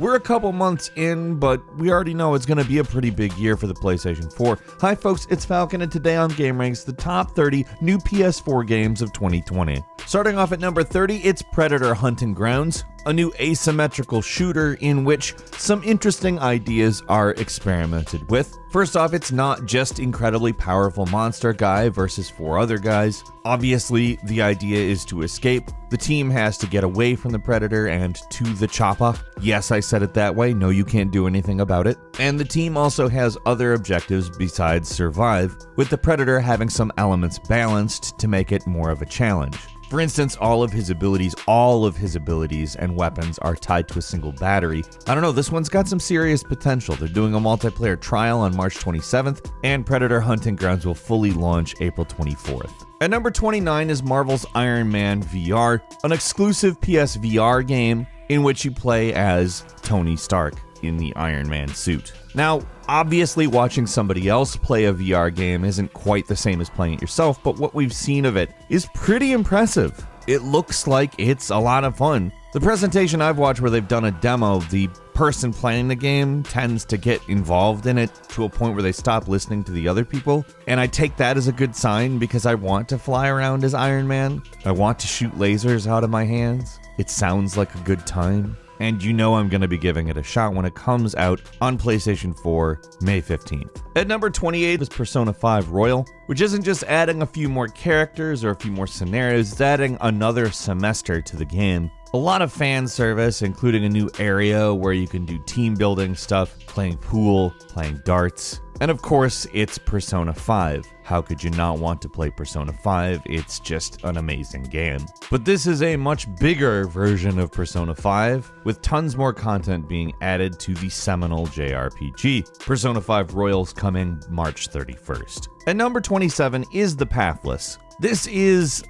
We're a couple months in, but we already know it's going to be a pretty big year for the PlayStation 4. Hi folks, it's Falcon, and today on Game Ranks, the top 30 new PS4 games of 2020. Starting off at number 30, it's Predator Hunting Grounds, a new asymmetrical shooter in which some interesting ideas are experimented with. First off, it's not just incredibly powerful monster guy versus 4 other guys. Obviously, the idea is to escape. The team has to get away from the Predator and to the chopper. Yes, I said it that way. No, you can't do anything about it. And the team also has other objectives besides survive, with the Predator having some elements balanced to make it more of a challenge. For instance, all of his abilities and weapons are tied to a single battery. I don't know, this one's got some serious potential. They're doing a multiplayer trial on March 27th, and Predator Hunting Grounds will fully launch April 24th. At number 29 is Marvel's Iron Man VR, an exclusive PSVR game in which you play as Tony Stark in the Iron Man suit. Now, obviously watching somebody else play a VR game isn't quite the same as playing it yourself, but what we've seen of it is pretty impressive. It looks like it's a lot of fun. The presentation I've watched where they've done a demo, the person playing the game tends to get involved in it to a point where they stop listening to the other people, and I take that as a good sign because I want to fly around as Iron Man. I want to shoot lasers out of my hands. It sounds like a good time. And you know I'm going to be giving it a shot when it comes out on PlayStation 4 May 15th. At number 28 is Persona 5 Royal, which isn't just adding a few more characters or a few more scenarios, it's adding another semester to the game. A lot of fan service, including a new area where you can do team building stuff, playing pool, playing darts, and of course, it's Persona 5. How could you not want to play Persona 5? It's just an amazing game. But this is a much bigger version of Persona 5, with tons more content being added to the seminal JRPG. Persona 5 Royals coming March 31st. At number 27 is The Pathless. This is,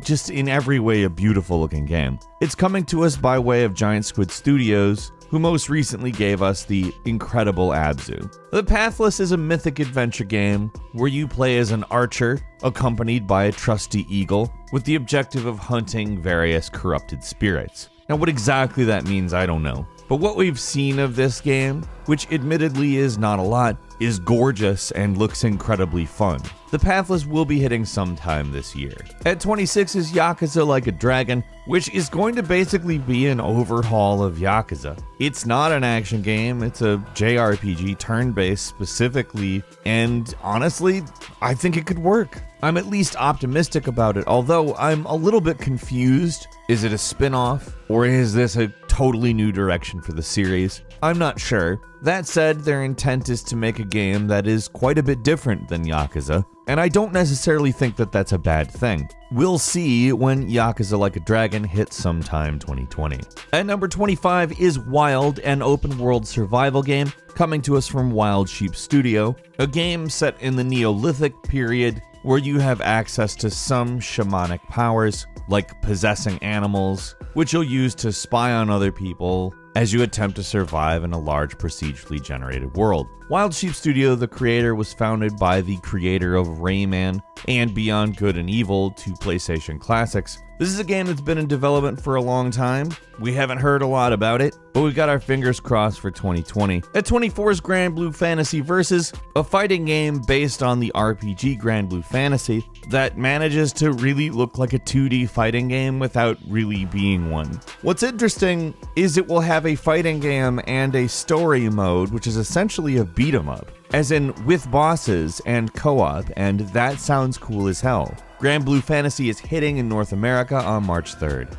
just in every way a beautiful looking game. It's coming to us by way of Giant Squid Studios, who most recently gave us the incredible Abzu. The Pathless is a mythic adventure game where you play as an archer accompanied by a trusty eagle with the objective of hunting various corrupted spirits. Now, what exactly that means, I don't know. But what we've seen of this game, which admittedly is not a lot, is gorgeous and looks incredibly fun. The Pathless will be hitting sometime this year. At 26 is Yakuza Like a Dragon, which is going to basically be an overhaul of Yakuza. It's not an action game, it's a JRPG turn-based specifically, and honestly, I think it could work. I'm at least optimistic about it, although I'm a little bit confused. Is it a spin-off, or is this a totally new direction for the series? I'm not sure. That said, their intent is to make a game that is quite a bit different than Yakuza, and I don't necessarily think that that's a bad thing. We'll see when Yakuza Like a Dragon hits sometime 2020. At number 25 is Wild, an open-world survival game coming to us from Wild Sheep Studio, a game set in the Neolithic period where you have access to some shamanic powers, like possessing animals, which you'll use to spy on other people as you attempt to survive in a large procedurally generated world. Wild Sheep Studio, the creator, was founded by the creator of Rayman and Beyond Good and Evil, two PlayStation classics. This is a game that's been in development for a long time. We haven't heard a lot about it, but we've got our fingers crossed for 2020. At 24 is Grand Blue Fantasy Versus, a fighting game based on the RPG Grand Blue Fantasy that manages to really look like a 2D fighting game without really being one. What's interesting is it will have a fighting game and a story mode, which is essentially a beat 'em up, as in with bosses and co-op, and that sounds cool as hell. Grand Blue Fantasy is hitting in North America on March 3rd.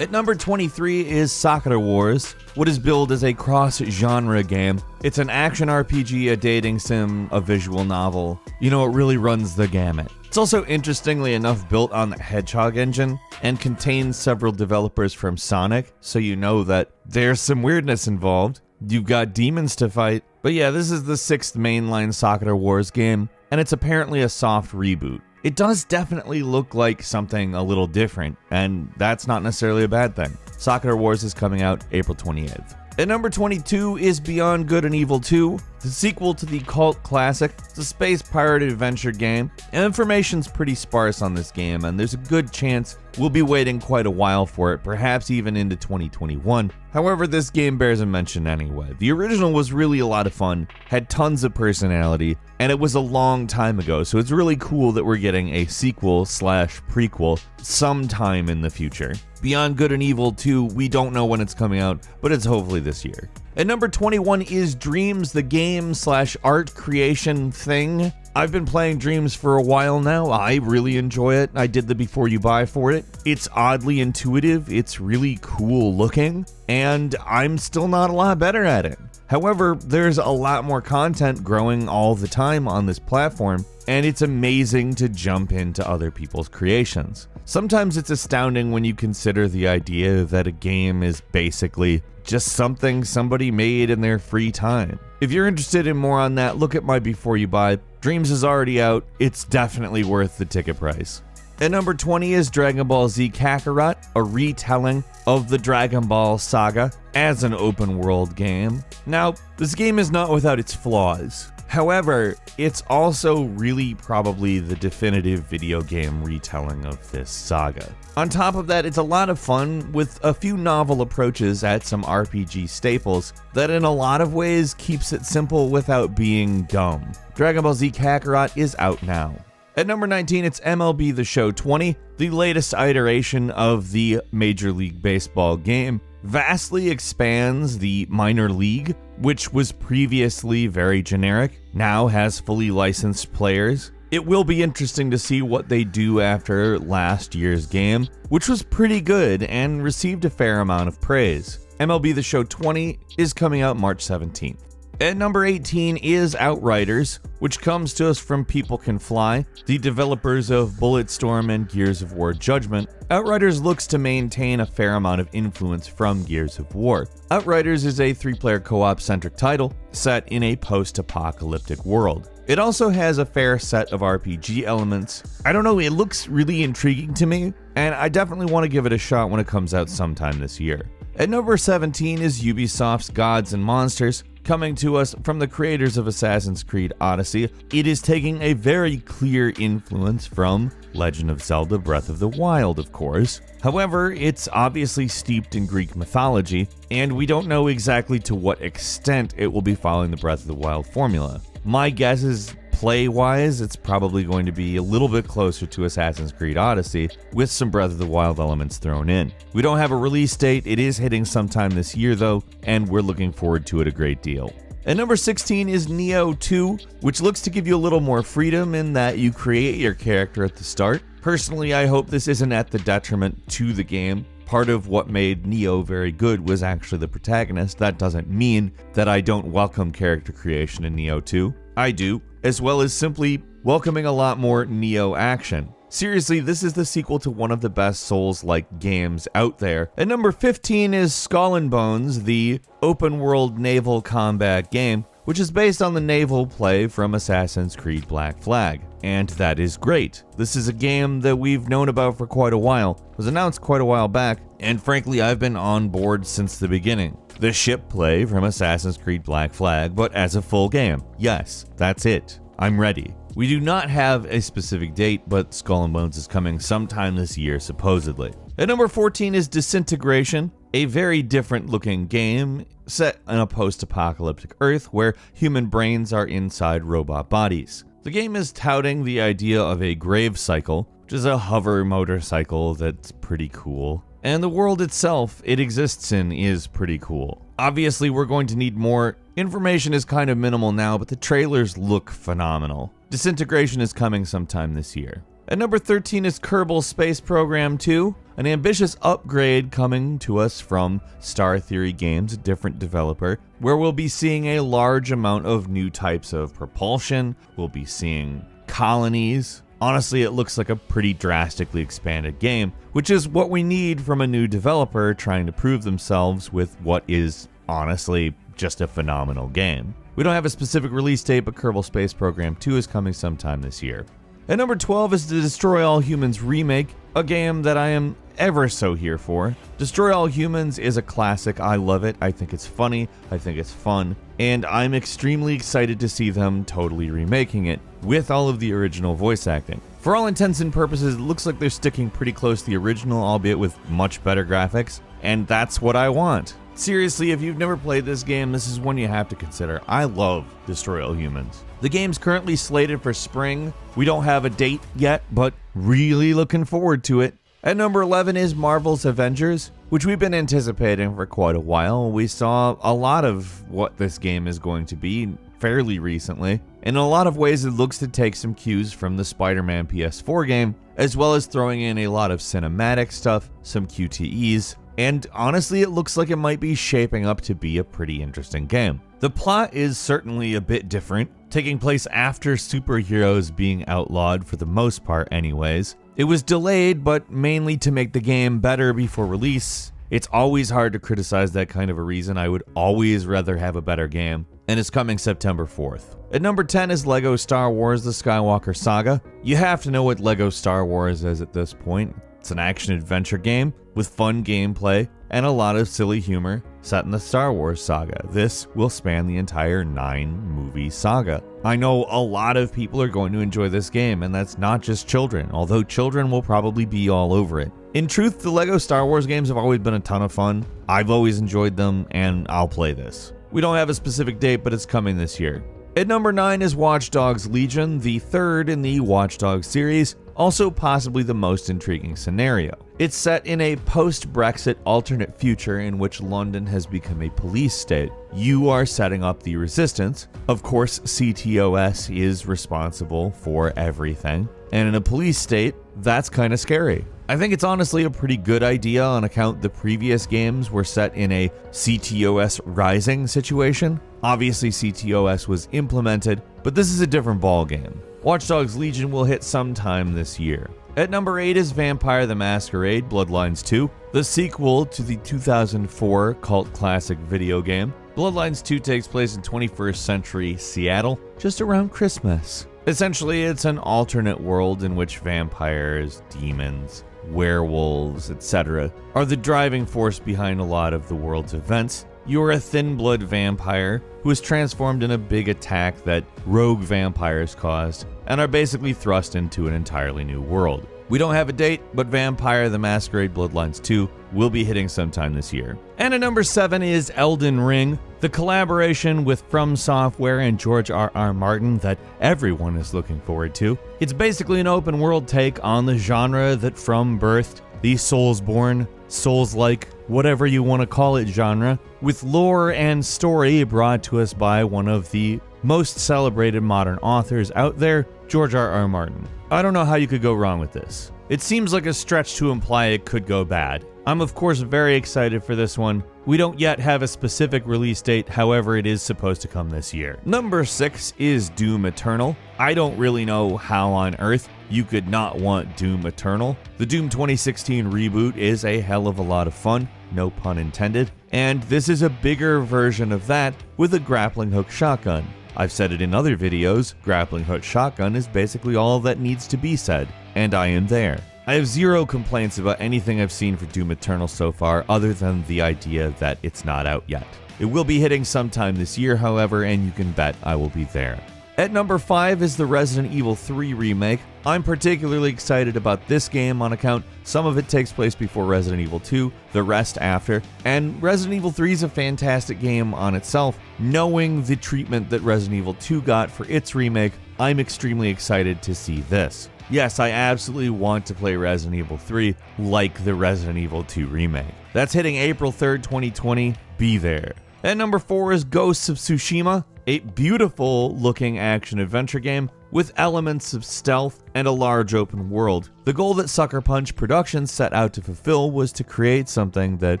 At number 23 is Sakura Wars, what is billed as a cross-genre game. It's an action RPG, a dating sim, a visual novel. You know, it really runs the gamut. It's also, interestingly enough, built on the Hedgehog engine and contains several developers from Sonic, so you know that there's some weirdness involved. You've got demons to fight. But yeah, this is the 6th mainline Sakura Wars game, and it's apparently a soft reboot. It does definitely look like something a little different, and that's not necessarily a bad thing. Sakura Wars is coming out April 28th. At number 22 is Beyond Good and Evil 2, the sequel to the cult classic. It's a space pirate adventure game. Information's pretty sparse on this game, and there's a good chance we'll be waiting quite a while for it, perhaps even into 2021. However, this game bears a mention anyway. The original was really a lot of fun, had tons of personality, and it was a long time ago, so it's really cool that we're getting a sequel/prequel sometime in the future. Beyond Good and Evil 2, we don't know when it's coming out, but it's hopefully this year. At number 21 is Dreams, the game/art creation thing. I've been playing Dreams for a while now. I really enjoy it. I did the before you buy for it. It's oddly intuitive, it's really cool looking, and I'm still not a lot better at it. However, there's a lot more content growing all the time on this platform, and it's amazing to jump into other people's creations. Sometimes it's astounding when you consider the idea that a game is basically just something somebody made in their free time. If you're interested in more on that, look at my before you buy. Dreams is already out. It's definitely worth the ticket price. At number 20 is Dragon Ball Z Kakarot, a retelling of the Dragon Ball saga as an open world game. Now, this game is not without its flaws. However, it's also really probably the definitive video game retelling of this saga. On top of that, it's a lot of fun with a few novel approaches at some RPG staples that in a lot of ways keeps it simple without being dumb. Dragon Ball Z Kakarot is out now. At number 19, it's MLB The Show 20, the latest iteration of the Major League Baseball game. Vastly expands the minor league, which was previously very generic, now has fully licensed players. It will be interesting to see what they do after last year's game, which was pretty good and received a fair amount of praise. MLB The Show 20 is coming out March 17th. At number 18 is Outriders, which comes to us from People Can Fly, the developers of Bulletstorm and Gears of War Judgment. Outriders looks to maintain a fair amount of influence from Gears of War. Outriders is a 3-player co-op centric title set in a post-apocalyptic world. It also has a fair set of RPG elements. I don't know, it looks really intriguing to me, and I definitely want to give it a shot when it comes out sometime this year. At number 17 is Ubisoft's Gods and Monsters, coming to us from the creators of Assassin's Creed Odyssey. It is taking a very clear influence from Legend of Zelda Breath of the Wild, of course. However, it's obviously steeped in Greek mythology, and we don't know exactly to what extent it will be following the Breath of the Wild formula. My guess is play-wise, it's probably going to be a little bit closer to Assassin's Creed Odyssey, with some Breath of the Wild elements thrown in. We don't have a release date, it is hitting sometime this year though, and we're looking forward to it a great deal. At number 16 is Nioh 2, which looks to give you a little more freedom in that you create your character at the start. Personally, I hope this isn't at the detriment to the game. Part of what made Nioh very good was actually the protagonist. That doesn't mean that I don't welcome character creation in Nioh 2. I do, as well as simply welcoming a lot more Nioh action. Seriously, this is the sequel to one of the best Souls-like games out there. At number 15 is Skull and Bones, the open-world naval combat game, which is based on the naval play from Assassin's Creed Black Flag. And that is great. This is a game that we've known about for quite a while. It was announced quite a while back, and frankly, I've been on board since the beginning. The ship play from Assassin's Creed Black Flag, but as a full game. Yes, that's it. I'm ready. We do not have a specific date, but Skull and Bones is coming sometime this year, supposedly. At number 14 is Disintegration, a very different looking game set in a post-apocalyptic Earth where human brains are inside robot bodies. The game is touting the idea of a grave cycle, which is a hover motorcycle that's pretty cool. And the world itself it exists in is pretty cool. Obviously, we're going to need more. Information is kind of minimal now, but the trailers look phenomenal. Disintegration is coming sometime this year. At number 13 is Kerbal Space Program 2, an ambitious upgrade coming to us from Star Theory Games, a different developer, where we'll be seeing a large amount of new types of propulsion, we'll be seeing colonies. Honestly, it looks like a pretty drastically expanded game, which is what we need from a new developer trying to prove themselves with what is, honestly, just a phenomenal game. We don't have a specific release date, but Kerbal Space Program 2 is coming sometime this year. At number 12 is the Destroy All Humans remake, a game that I am ever so here for. Destroy All Humans is a classic. I love it. I think it's funny. I think it's fun. And I'm extremely excited to see them totally remaking it with all of the original voice acting. For all intents and purposes, it looks like they're sticking pretty close to the original, albeit with much better graphics. And that's what I want. Seriously, if you've never played this game, this is one you have to consider. I love Destroy All Humans. The game's currently slated for spring. We don't have a date yet, but really looking forward to it. At number 11 is Marvel's Avengers, which we've been anticipating for quite a while. We saw a lot of what this game is going to be fairly recently. In a lot of ways, it looks to take some cues from the Spider-Man PS4 game, as well as throwing in a lot of cinematic stuff, some QTEs, and honestly, it looks like it might be shaping up to be a pretty interesting game. The plot is certainly a bit different, taking place after superheroes being outlawed for the most part anyways. It was delayed, but mainly to make the game better before release. It's always hard to criticize that kind of a reason. I would always rather have a better game. And it's coming September 4th. At number 10 is LEGO Star Wars The Skywalker Saga. You have to know what LEGO Star Wars is at this point. It's an action-adventure game with fun gameplay and a lot of silly humor set in the Star Wars saga. This will span the entire 9-movie saga. I know a lot of people are going to enjoy this game, and that's not just children, although children will probably be all over it. In truth, the LEGO Star Wars games have always been a ton of fun. I've always enjoyed them, and I'll play this. We don't have a specific date, but it's coming this year. At number 9 is Watch Dogs Legion, the third in the Watch Dogs series, also possibly the most intriguing scenario. It's set in a post-Brexit alternate future in which London has become a police state. You are setting up the resistance. Of course, CTOS is responsible for everything. And in a police state, that's kind of scary. I think it's honestly a pretty good idea on account the previous games were set in a CTOS rising situation. Obviously, CTOS was implemented, but this is a different ballgame. Watch Dogs Legion will hit sometime this year. At number 8 is Vampire the Masquerade Bloodlines 2, the sequel to the 2004 cult classic video game. Bloodlines 2 takes place in 21st century Seattle, just around Christmas. Essentially, it's an alternate world in which vampires, demons, werewolves, etc. are the driving force behind a lot of the world's events. You're a thin-blood vampire who is transformed in a big attack that rogue vampires caused and are basically thrust into an entirely new world. We don't have a date, but Vampire the Masquerade Bloodlines 2 will be hitting sometime this year. And at number 7 is Elden Ring, the collaboration with From Software and George R.R. Martin that everyone is looking forward to. It's basically an open world take on the genre that From birthed, the Soulsborne, Souls-like, whatever you want to call it genre, with lore and story brought to us by one of the most celebrated modern authors out there, George R.R. Martin. I don't know how you could go wrong with this. It seems like a stretch to imply it could go bad. I'm of course very excited for this one. We don't yet have a specific release date, however it is supposed to come this year. Number 6 is Doom Eternal. I don't really know how on earth you could not want Doom Eternal. The Doom 2016 reboot is a hell of a lot of fun, no pun intended, and this is a bigger version of that with a grappling hook shotgun. I've said it in other videos, grappling hook shotgun is basically all that needs to be said, and I am there. I have zero complaints about anything I've seen for Doom Eternal so far, other than the idea that it's not out yet. It will be hitting sometime this year, however, and you can bet I will be there. At number 5 is the Resident Evil 3 remake. I'm particularly excited about this game on account some of it takes place before Resident Evil 2, the rest after, and Resident Evil 3 is a fantastic game on itself. Knowing the treatment that Resident Evil 2 got for its remake, I'm extremely excited to see this. Yes, I absolutely want to play Resident Evil 3 like the Resident Evil 2 remake. That's hitting April 3rd, 2020. Be there. At number 4 is Ghosts of Tsushima, a beautiful looking action-adventure game with elements of stealth and a large open world. The goal that Sucker Punch Productions set out to fulfill was to create something that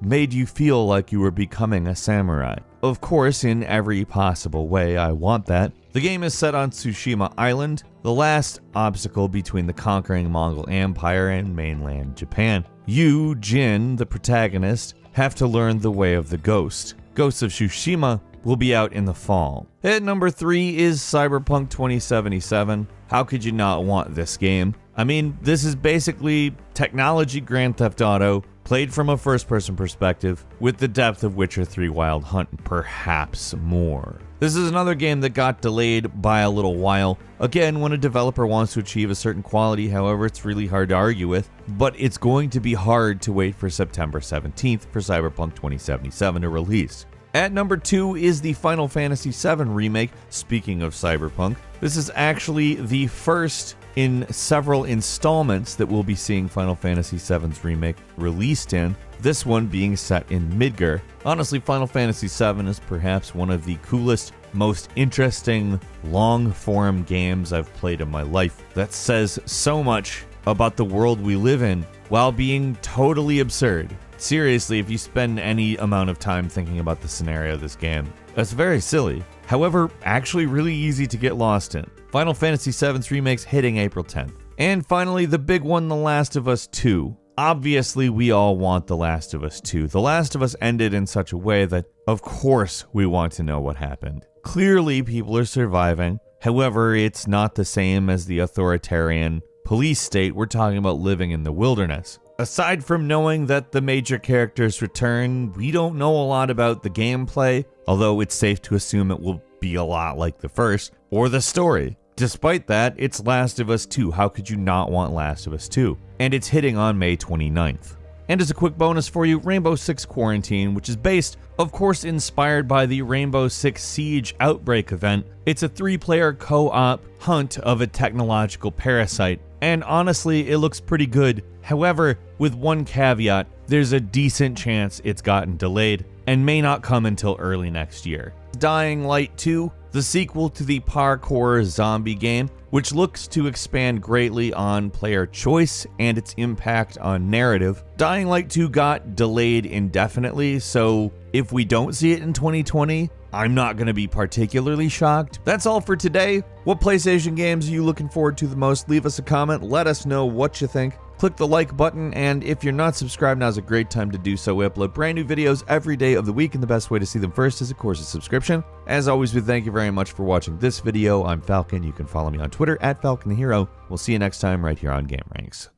made you feel like you were becoming a samurai. Of course, in every possible way, I want that. The game is set on Tsushima Island, the last obstacle between the conquering Mongol Empire and mainland Japan. You, Jin, the protagonist, have to learn the way of the ghost. Ghosts of Tsushima will be out in the fall. At number 3 is Cyberpunk 2077. How could you not want this game? I mean, this is basically technology Grand Theft Auto, played from a first-person perspective, with the depth of Witcher 3 Wild Hunt, and perhaps more. This is another game that got delayed by a little while. Again, when a developer wants to achieve a certain quality, however, it's really hard to argue with, but it's going to be hard to wait for September 17th for Cyberpunk 2077 to release. At number 2 is the Final Fantasy VII Remake. Speaking of Cyberpunk, this is actually the first in several installments that we'll be seeing Final Fantasy VII's remake released in, this one being set in Midgar. Honestly, Final Fantasy VII is perhaps one of the coolest, most interesting, long-form games I've played in my life that says so much about the world we live in while being totally absurd. Seriously, if you spend any amount of time thinking about the scenario of this game, it's very silly. However, actually really easy to get lost in. Final Fantasy VII's remake's hitting April 10th. And finally, the big one, The Last of Us 2. Obviously, we all want The Last of Us 2. The Last of Us ended in such a way that, of course, we want to know what happened. Clearly, people are surviving. However, it's not the same as the authoritarian police state. We're talking about living in the wilderness. Aside from knowing that the major characters return, we don't know a lot about the gameplay, although it's safe to assume it will be a lot like the first, or the story. Despite that, it's Last of Us 2. How could you not want Last of Us 2? And it's hitting on May 29th. And as a quick bonus for you, Rainbow Six Quarantine, which is based, of course, inspired by the Rainbow Six Siege Outbreak event. It's a 3-player co-op hunt of a technological parasite. And honestly, it looks pretty good. However, with one caveat, there's a decent chance it's gotten delayed and may not come until early next year. Dying Light 2, the sequel to the parkour zombie game, which looks to expand greatly on player choice and its impact on narrative. Dying Light 2 got delayed indefinitely, so if we don't see it in 2020, I'm not going to be particularly shocked. That's all for today. What PlayStation games are you looking forward to the most? Leave us a comment, let us know what you think. Click the like button, and if you're not subscribed, now's a great time to do so. We upload brand new videos every day of the week, and the best way to see them first is, of course, a subscription. As always, we thank you very much for watching this video. I'm Falcon. You can follow me on Twitter @FalconHero. We'll see you next time right here on Game Ranks.